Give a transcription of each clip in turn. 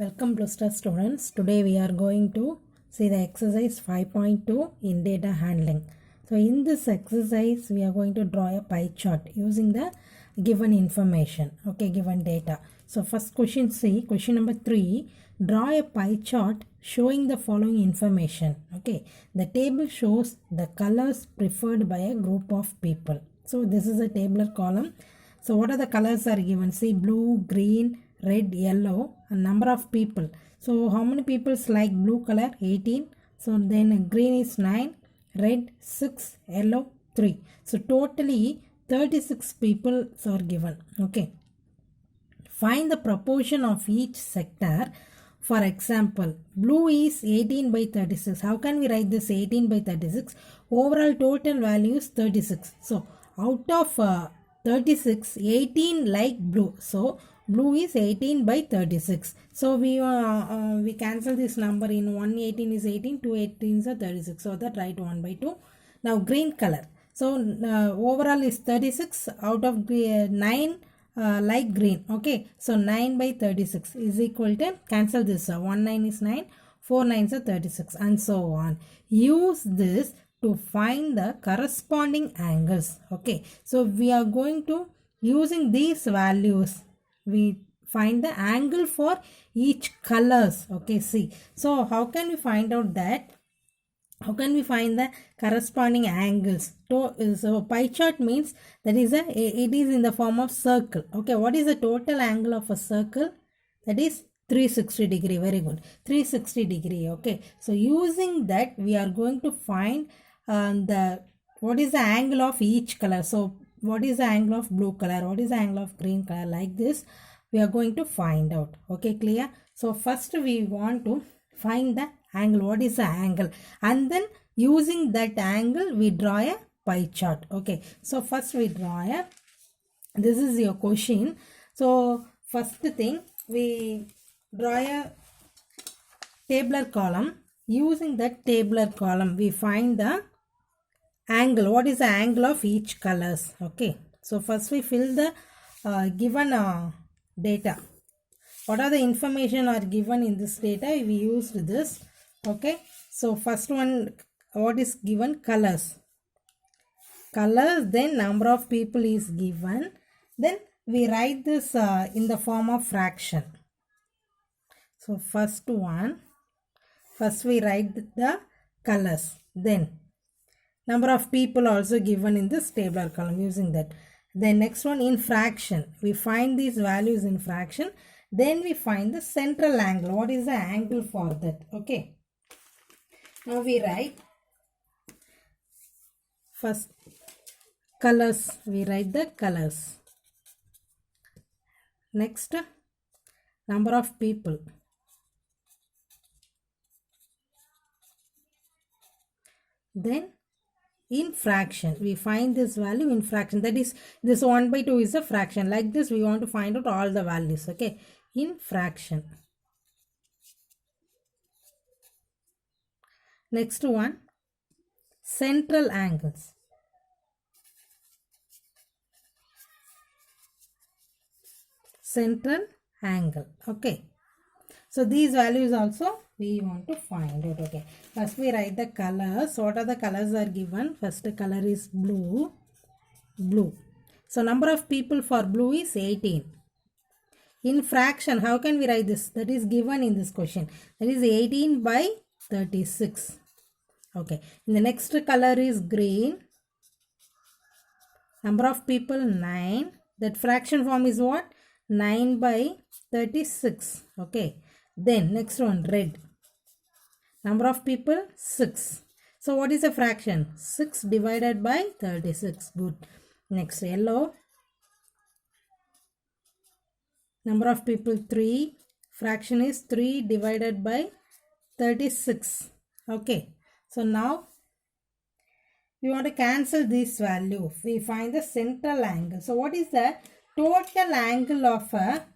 Welcome Bluestar students. Today we are going to see the exercise 5.2 in data handling. So in this exercise we are going to draw a pie chart using the given information, given data. So first question C, question number 3, draw a pie chart showing the following information. The table shows the colors preferred by a group of people. So this is a tabular column. So what are the colors are given? See, blue, green, red, yellow, a number of people. So how many people like blue color? 18. So then green is 9, red 6, yellow 3. So totally 36 people are given. Find the proportion of each sector. For example, blue is 18 by 36. How can we write this 18 by 36? Overall total value is 36. So out of 36, 18 like blue. So blue is 18 by 36. So we cancel this number in 118 is 18, 2 18s are 36. So that write 1 by 2. Now green color. So overall is 36 out of 9 like green. So 9 by 36 is equal to, cancel this, 1 9 is 9, 4 9s are 36 and so on. Use this to find the corresponding angles. So we are going to, using these values, we find the angle for each colors. See, so how can we find out that? How can we find the corresponding angles? So pie chart means that is it is in the form of circle. What is the total angle of a circle? That is 360 degree. Very good, 360 degree. So using that we are going to find what is the angle of each color. So what is the angle of blue color, what is the angle of green color, like this we are going to find out. Clear? So first we want to find the angle, what is the angle, and then using that angle we draw a pie chart. So first we draw a, this is your question. So first thing, we draw a tabular column. Using that tabular column we find the angle, what is the angle of each colors. So first we fill the given data. What are the information are given in this data? We used this. So first one, what is given? Colors, then number of people is given. Then we write this in the form of fraction. So first one, first we write the colors, then number of people also given in this tabular column, using that. Then next one, in fraction, we find these values in fraction. Then we find the central angle, what is the angle for that. Now we write first colors, we write the colors. Next, number of people. Then in fraction, we find this value in fraction, that is this 1 by 2 is a fraction. Like this we want to find out all the values. In fraction. Next one, central angles. Central angle. So these values also we want to find out. First we write the colors. What are the colors are given? First color is blue. So number of people for blue is 18. In fraction, how can we write this? That is given in this question. That is 18 by 36. In the next color is green. Number of people 9. That fraction form is what? 9 by 36. Then next one, red. Number of people 6. So what is the fraction? 6 divided by 36. Good. Next, yellow. Number of people 3. Fraction is 3 divided by 36. So now we want to cancel this value. We find the central angle. So what is the total angle of a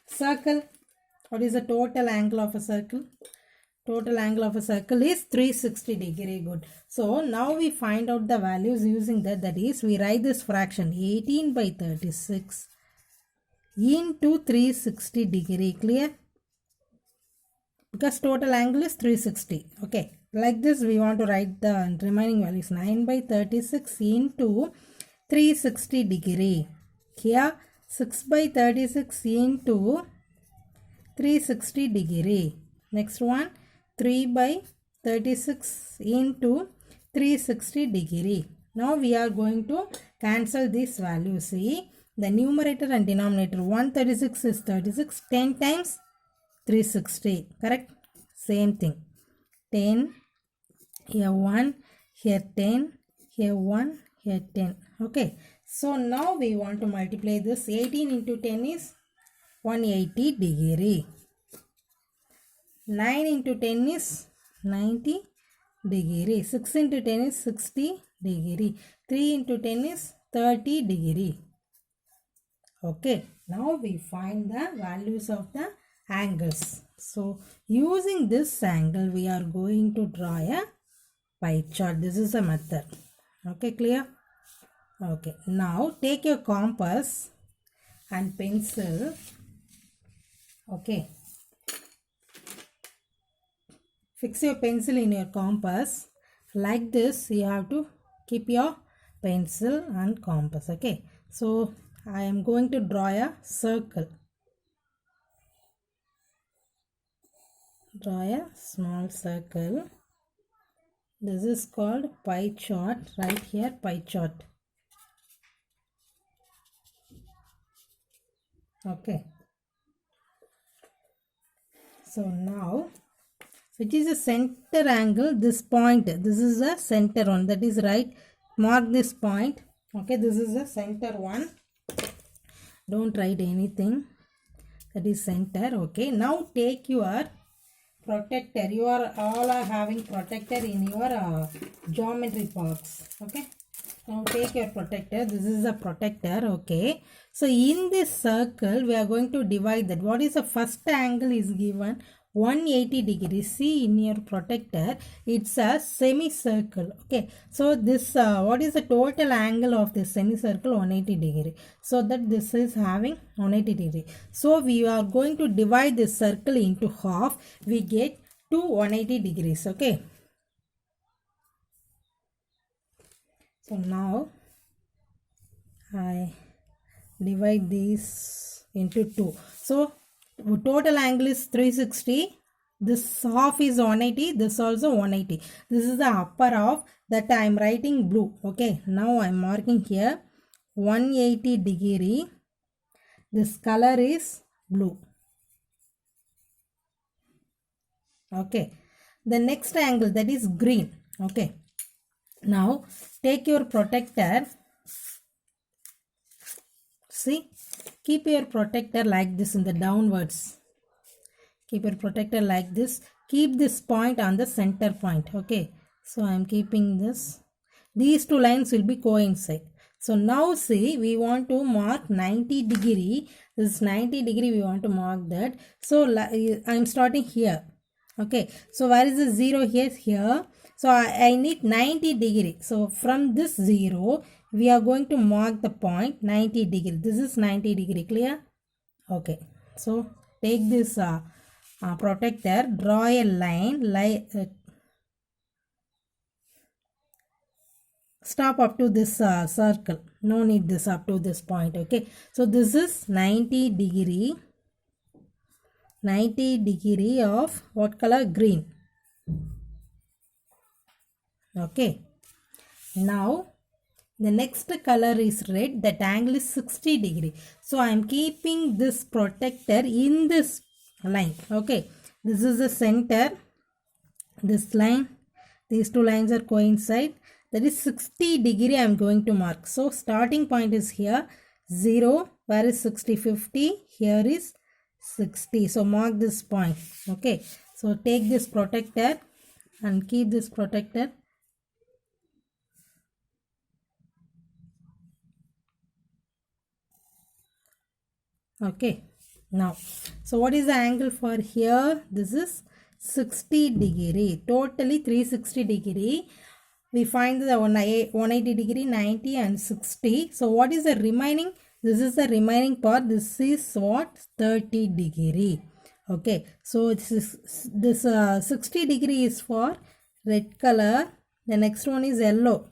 circle? What is the total angle of a circle? Total angle of a circle is 360 degree. Good. So now we find out the values using that. That is, we write this fraction 18 by 36 into 360 degree. Clear? Because total angle is 360. Okay. Like this we want to write the remaining values. 9 by 36 into 360 degree. Here 6 by 36 into 360 degree. Next one 3 by 36 into 360 degree. Now we are going to cancel these values. See, the numerator and denominator, 136 is 36, 10 times 360, correct? Same thing, 10, here 1, here 10, here 1, here 10. Okay, so now we want to multiply this. 18 into 10 is 180 degree. 9 into 10 is 90 degree. 6 into 10 is 60 degree. 3 into 10 is 30 degree. Okay, now we find the values of the angles. So using this angle we are going to draw a pie chart. This is a method. Okay, clear? Okay, now take your compass and pencil. Okay, fix your pencil in your compass. Like this you have to keep your pencil and compass. Okay, so I am going to draw a circle. Draw a small circle. This is called pie chart. Right here, pie chart. Okay. So now, which is a center angle? This point. This is a center one. That is right. Mark this point. Okay, this is the center one. Don't write anything. That is center. Okay. Now take your protector. You are all are having protector in your geometry box. Okay. Now take your protector. This is a protector. Okay. So in this circle we are going to divide that. What is the first angle is given? 180 degrees. See in your protector, it's a semicircle. Okay, so this what is the total angle of this semicircle? 180 degree. So that this is having 180 degree. So we are going to divide this circle into half. We get to 180 degrees. Okay. So now I divide these into 2. So total angle is 360. This half is 180. This also 180. This is the upper half that I am writing blue. Okay. Now I am marking here 180 degree. This color is blue. Okay. The next angle, that is green. Okay. Now take your protector. See, keep your protector like this in the downwards. Keep your protector like this. Keep this point on the center point. Okay. So I am keeping this. These two lines will be coincide. So now see, we want to mark 90 degree. This is 90 degree. We want to mark that. So I am starting here. Okay. So where is the 0 here? Here. So I need 90 degree. So from this 0, we are going to mark the point 90 degree. This is 90 degree. Clear? Okay. So take this protector, draw a line, stop up to this circle. No need this up to this point. Okay. So this is 90 degree. 90 degree of what color? Green. Okay. Now the next color is red. That angle is 60 degree. So I am keeping this protector in this line. Okay. This is the center. This line. These two lines are coincide. That is 60 degree I am going to mark. So starting point is here. 0. Where is 60? 50. Here is 60. So mark this point. Okay. So take this protector and keep this protector. Okay. Now, so what is the angle for here? This is 60 degree. Totally 360 degree. We find the 180 degree, 90 and 60. So what is the remaining This is the remaining part. This is what? 30 degree. Okay, so this 60 degree is for red color. The next one is yellow.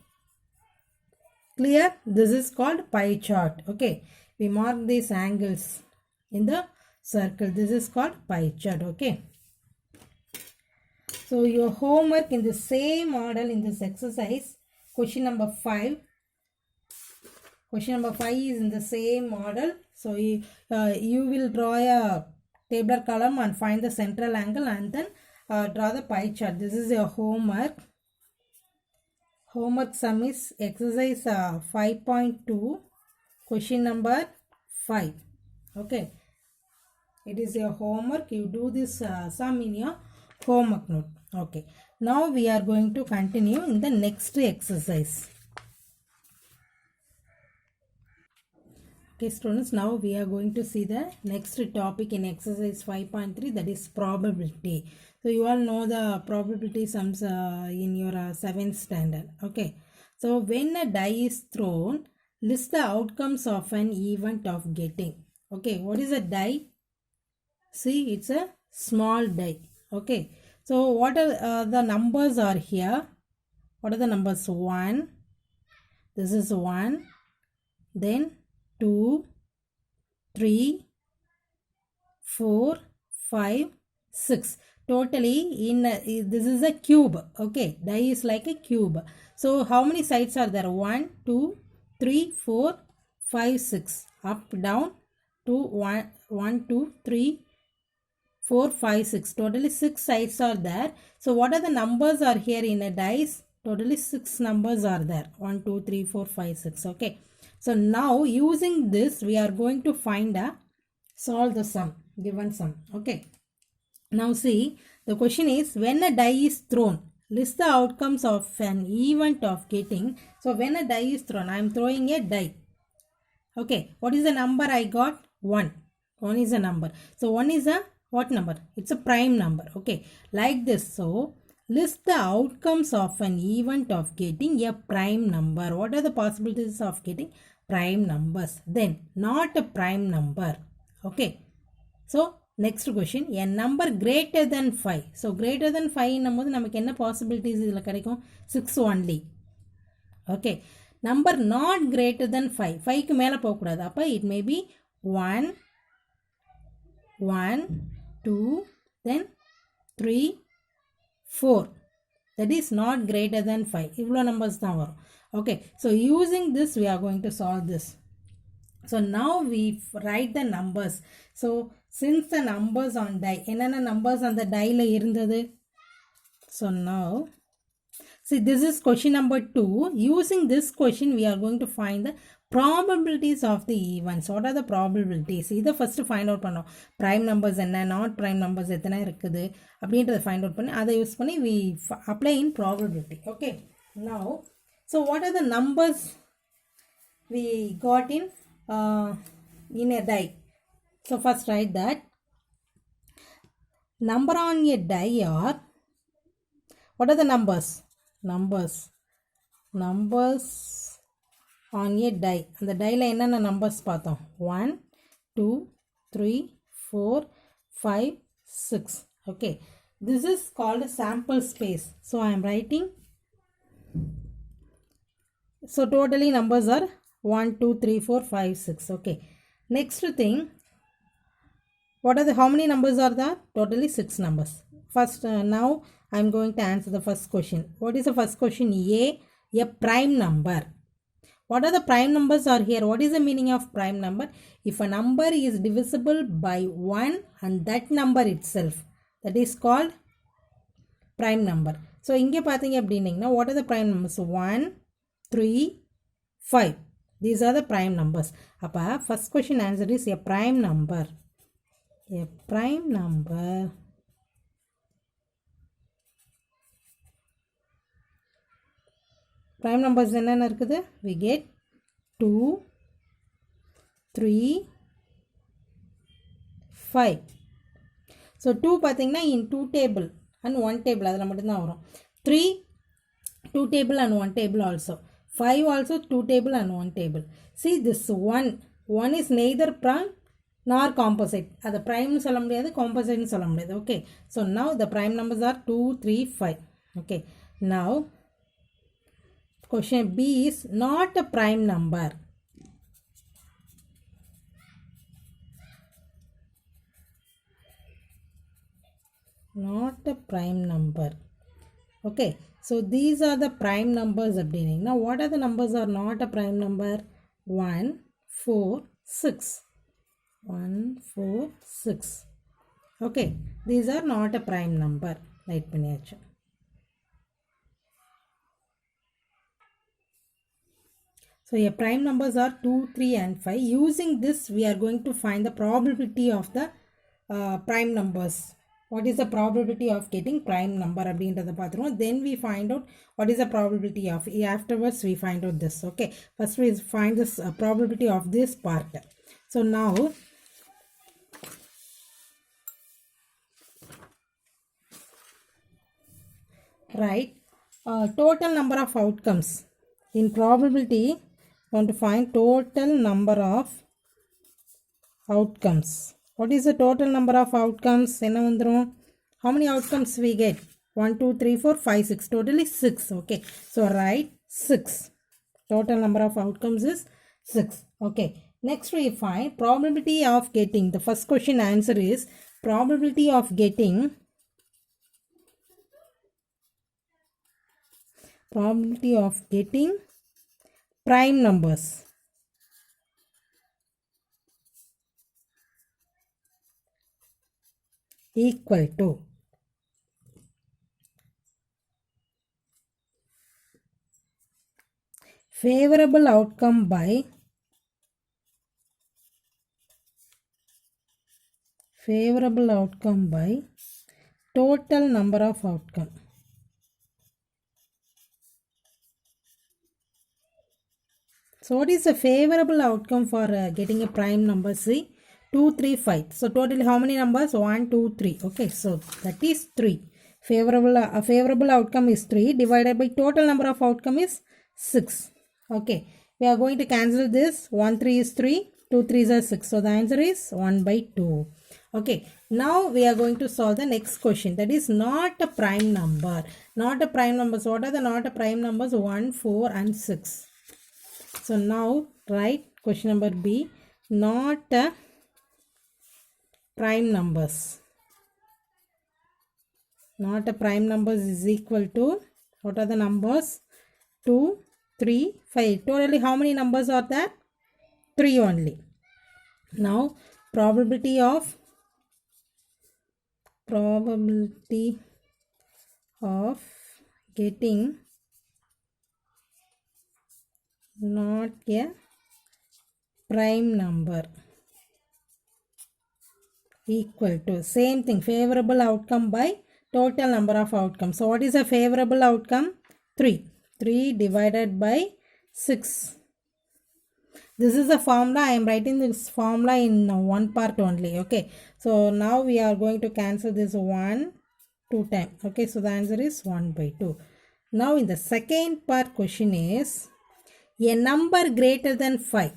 Clear? This is called pie chart. Okay, we mark these angles in the circle. This is called pie chart. Okay, so your homework in the same model in this exercise, question number 5. Question number 5 is in the same model. So you will draw a tabular column and find the central angle and then draw the pie chart. This is your homework. Homework sum is exercise 5.2, question number 5. Okay, it is your homework. You do this sum in your homework note. Okay, now we are going to continue in the next exercise. Okay students, now we are going to see the next topic in exercise 5.3, that is probability. So you all know the probability sums in your 7th standard. Okay, so when a die is thrown, list the outcomes of an event of getting. Okay, what is a die? See, it's a small die. Okay, so what are the numbers are here? What are the numbers? 1, this is 1, then 2, 3, 4, 5, 6. Totally in this is a cube. Okay, die is like a cube. So how many sides are there? 1, 2, 3, 4, 5, 6. Up, down, 2, 1, 2, 3, 4, 5, 6. Totally 6 sides are there. So what are the numbers are here in a dice? Totally 6 numbers are there. 1, 2, 3, 4, 5, 6. Okay. So now using this we are going to solve the sum, given sum. Okay. Now see, the question is, when a die is thrown, list the outcomes of an event of getting. So when a die is thrown, I am throwing a die. Okay, what is the number I got? 1. 1 is a number. So 1 is a what number? It's a prime number. Okay, like this. So list the outcomes of an event of getting a prime number. What are the possibilities of getting prime numbers? Then not a prime number. Okay, so next question, a number greater than 5. So greater than 5 நம்மோது நமக்கு என்ன possibilities இதில் கிடைக்கும்? 6 only. Okay, number not greater than 5. 5க்கு மேலே போகக்கூடாது. அப்போ it may be 1, 2, then 3, 4. That is not greater than 5. இவ்வளோ numbers தான் வரும். Okay, so using this we are going to solve this. So now we write the numbers. So since the numbers on die, என்னென்ன numbers on the die-ல இருந்தது? So now, see, this is question number 2. Using this question, we are going to find the probabilities of the events. What are the probabilities? இதை first find out பண்ணோம். Prime numbers என்ன, not prime numbers எத்தனை இருக்குது அப்படின்றத find out பண்ணி, அதை use பண்ணி we apply in probability. Okay. Now, so what are the numbers we got in a die? So first write that number on a die are, what are the numbers? Numbers on a die. அந்த die-ல என்னென்ன numbers பார்த்தோம்? 1, 2, 3, 4, 5, 6. Okay, this is called a sample space. So I am writing, so totally numbers are 1, 2, 3, 4, 5, 6. Okay, next thing, what are the, how many numbers are there? Totally 6 numbers. First, now I am going to answer the first question. What is the first question? A prime number. What are the prime numbers are here? What is the meaning of prime number? If a number is divisible by 1 and that number itself, that is called prime number. So இங்கே பார்த்தீங்க அப்படின்னீங்கன்னா, what are the prime numbers? 1, 3, 5. These are the prime numbers. அப்போ first question answer is a prime number. A prime number prime numbers என்னென்ன இருக்குது? We get 2, 3, 5. So 2 பார்த்தீங்கன்னா in 2 table and 1 table அதில் மட்டும்தான் வரும். 3 2 table and 1 table also. 5 also 2 table and 1 table. See this 1 one is neither prime nor composite. அது prime சொல்ல முடியாது, composite சொல்ல முடியாது. Okay, so now the prime numbers are 2, 3, 5. Okay, now question B is not a prime number. Not a prime number. Okay, so these are the prime numbers அப்படினீங்க. Now what are the numbers are not a prime number? 1, 4, 6. 1, 4, 6. Okay, these are not a prime number. Write பண்ணியாச்சு. So your prime numbers are 2, 3 and 5. Using this we are going to find the probability of the prime numbers. What is the probability of getting prime number அப்படின்றத பார்த்துருவோம். Then we find out what is the probability of, afterwards we find out this. Okay, first we find this probability of this part. So now write total number of outcomes. In probability we want to find total number of outcomes. What is the total number of outcomes? என்ன வந்துரும்? How many outcomes we get? 1, 2, 3, 4, 5, 6. Totally 6. Okay, so write 6. Total number of outcomes is 6. Okay, next we find probability of getting. The first question answer is probability of getting prime numbers. Equal to favorable outcome by total number of outcome. So what is a favorable outcome for getting a prime number? See, 2, 3, 5. So totally how many numbers? 1, 2, 3. Okay, so that is 3. Favorable outcome is 3 divided by total number of outcome is 6. Okay, we are going to cancel this. 1, 3 is 3, 2, 3s are 6. So the answer is 1 by 2. Okay, now we are going to solve the next question. That is not a prime number. Not a prime numbers. What are the not a prime numbers? 1, 4 and 6. So now write question number B. Not a prime numbers. Not a prime numbers is equal to, what are the numbers? 2, 3, 5. Totally how many numbers are there? 3 only. Now probability of getting not a prime number equal to, same thing, favorable outcome by total number of outcomes. So what is a favorable outcome? 3. 3 divided by 6. This is the formula. I am writing this formula in one part only. Okay, so now we are going to cancel this 1 2 times. Okay, so the answer is 1 by 2. Now in the second part question is a number greater than 5.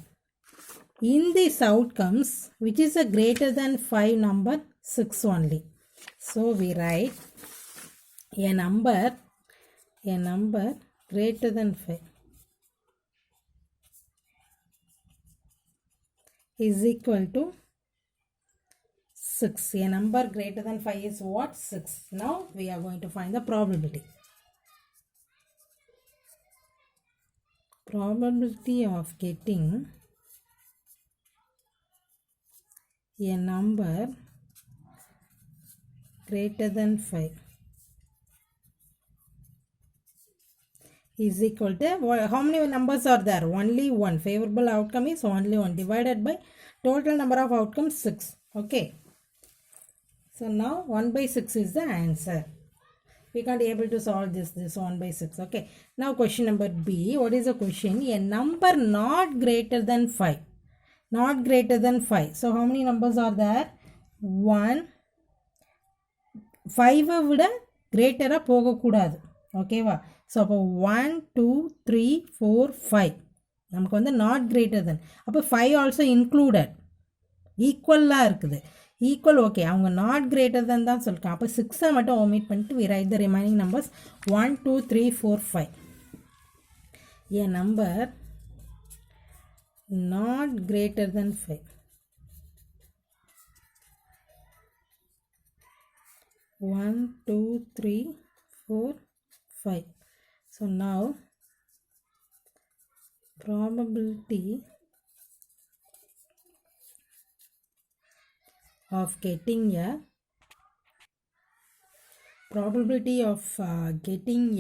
In these outcomes, which is a greater than 5 number? 6 only. So we write a number greater than 5 is equal to 6. A number greater than 5 is what? 6. Now we are going to find the probability. Probability of getting a number greater than 5 is equal to, how many numbers are there? Only one. Favorable outcome is only one divided by total number of outcomes 6. Okay, so now 1 by 6 is the answer. We can't be able to solve this 1 by 6. Okay, now question number B. What is the question? A number not greater than 5. Not greater than 5. So how many numbers are there? 1. 5 விட greater போகக்கூடாது. ஓகேவா? So அப்போ 1, 2, 3, 4, 5 நமக்கு வந்து not greater than, அப்போ 5 also included, ஈக்குவலாக இருக்குது. Equal okay, அவங்க நாட் கிரேட்டர் தென் தான் சொல்லிருக்காங்க. அப்போ 6 மட்டும் omit பண்ணிட்டு we write the remaining numbers 1 2 3 4 5. A number not greater than 5. 1 2 3 4 5. So now probability of getting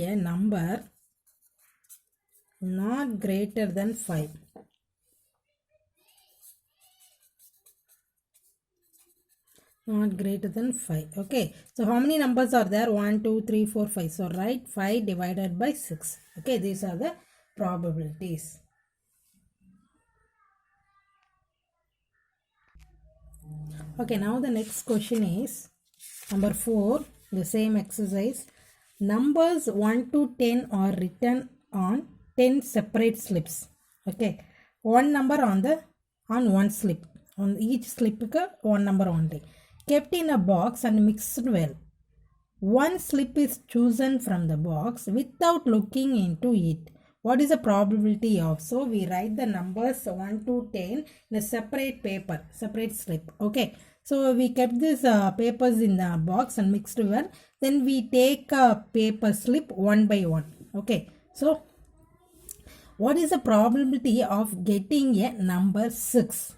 a number not greater than 5. Not greater than 5. Okay, so how many numbers are there? 1 2 3 4 5. So write 5 divided by 6. Okay, these are the probabilities. Okay, now the next question is number 4, the same exercise. Numbers 1 to 10 are written on 10 separate slips. Okay, one number on one slip. On each slip one number only. Kept in a box and mixed well. One slip is chosen from the box without looking into it. What is the probability of? So we write the numbers 1 to 10 in a separate paper, separate slip. Okay, so we kept these papers in the box and mixed well. Then we take a paper slip one by one. Okay, so what is the probability of getting a number 6?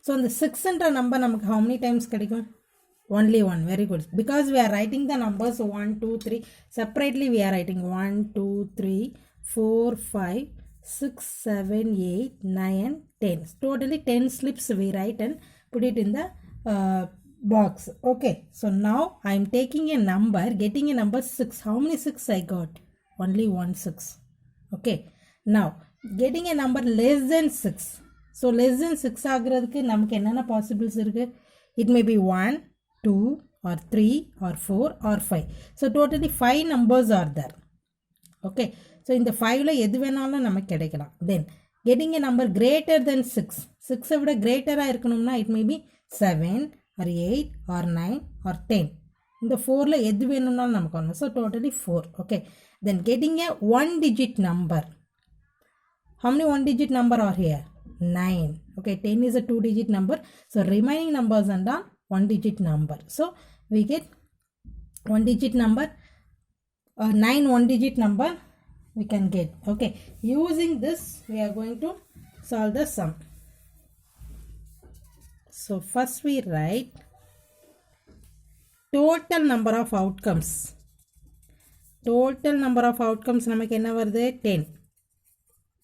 So the 6 என்ற number நமக்கு how many times கிடைக்கும்? Only one. Very good. Because we are writing the numbers 1 2 3 separately, we are writing 1 2 3 4 5 6 7 8 9 10. Totally 10 slips we write and put it in the box. Okay, so now I am taking a number, getting a number 6. How many 6 I got? Only 1 6. Okay, now getting a number less than 6. So less than 6 ஆகிறதுக்கு நமக்கு என்னென்ன possibles இருக்குது? It may be 1 2 or 3 or 4 or 5. So totally 5 numbers are there. Okay, so இந்த 5ல எது வேணாலும் நமக்கு கிடைக்கலாம். Then getting a number greater than 6. 6 விட greater-ஆ இருக்கணும்னா it may be 7 or 8 or 9 or 10. இந்த 4ல எது வேணும்னாலும் நமக்கு வரணும். So totally 4. Okay, then getting a 1-digit number. How many 1-digit number are here? 9. Okay, 10 is a 2-digit number. So remaining numbers are 1-digit number. So we get 1-digit number, 9 1-digit number we can get. Okay, using this we are going to solve the sum. So first we write total number of outcomes. Total number of outcomes நமக்கு என்ன வருது? 10.